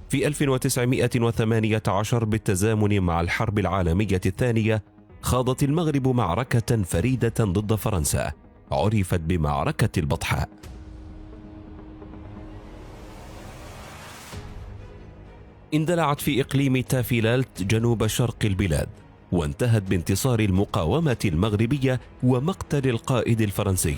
في 1918 بالتزامن مع الحرب العالمية الثانية خاضت المغرب معركة فريدة ضد فرنسا عرفت بمعركة البطحاء. اندلعت في إقليم تافيلالت جنوب شرق البلاد، وانتهت بانتصار المقاومة المغربية ومقتل القائد الفرنسي.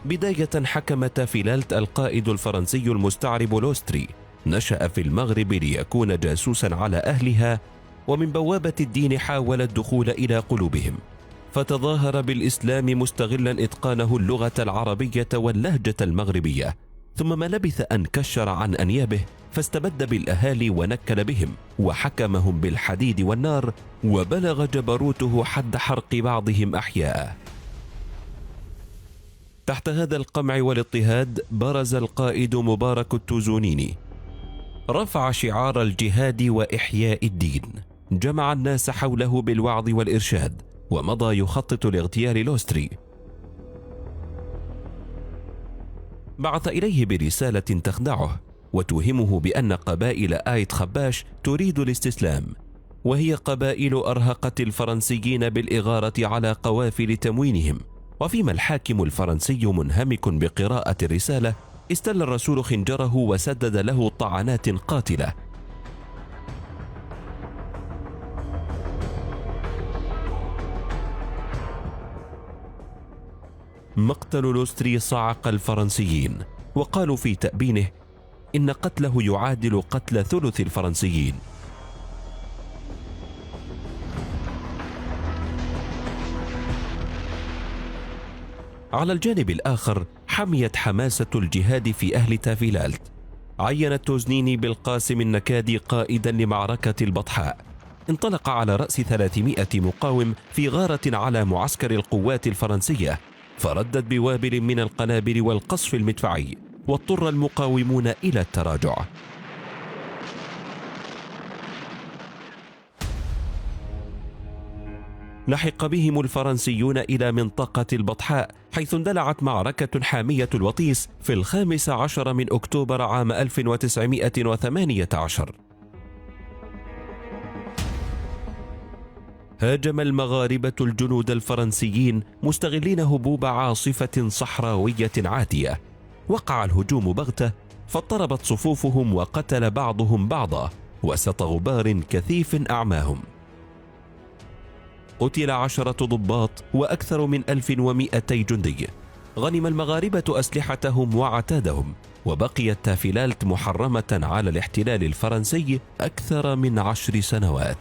بداية حكم تافيلالت القائد الفرنسي المستعرب لوستري، نشأ في المغرب ليكون جاسوسا على أهلها، ومن بوابة الدين حاول الدخول إلى قلوبهم، فتظاهر بالإسلام مستغلا إتقانه اللغة العربية واللهجة المغربية، ثم ما لبث أن كشر عن أنيابه فاستبد بالأهالي ونكل بهم وحكمهم بالحديد والنار، وبلغ جبروته حد حرق بعضهم أحياء. تحت هذا القمع والاضطهاد برز القائد مبارك التوزونيني، رفع شعار الجهاد وإحياء الدين، جمع الناس حوله بالوعظ والإرشاد، ومضى يخطط لاغتيال لوستري. بعث إليه برسالة تخدعه وتوهمه بأن قبائل آيت خباش تريد الاستسلام، وهي قبائل أرهقت الفرنسيين بالإغارة على قوافل تموينهم. وفيما الحاكم الفرنسي منهمك بقراءة الرسالة، استل الرسول خنجره وسدد له طعنات قاتلة. مقتل لوستري صعق الفرنسيين، وقالوا في تأبينه إن قتله يعادل قتل ثلث الفرنسيين. على الجانب الآخر حميت حماسة الجهاد في أهل تافيلالت. عين التوزنيني بالقاسم النكادي قائدا لمعركة البطحاء، انطلق على رأس 300 مقاوم في غارة على معسكر القوات الفرنسية، فردت بوابل من القنابل والقصف المدفعي، واضطر المقاومون إلى التراجع. لحق بهم الفرنسيون إلى منطقة البطحاء، حيث اندلعت معركة حامية الوطيس في 15 من أكتوبر عام 1918. هاجم المغاربة الجنود الفرنسيين مستغلين هبوب عاصفة صحراوية عاتية. وقع الهجوم بغتة، فاضطربت صفوفهم وقتل بعضهم بعضا، وسط غبار كثيف أعماهم. قتل 10 ضباط وأكثر من 1200 جندي. غنم المغاربة أسلحتهم وعتادهم، وبقيت تافيلالت محرمة على الاحتلال الفرنسي أكثر من 10 سنوات.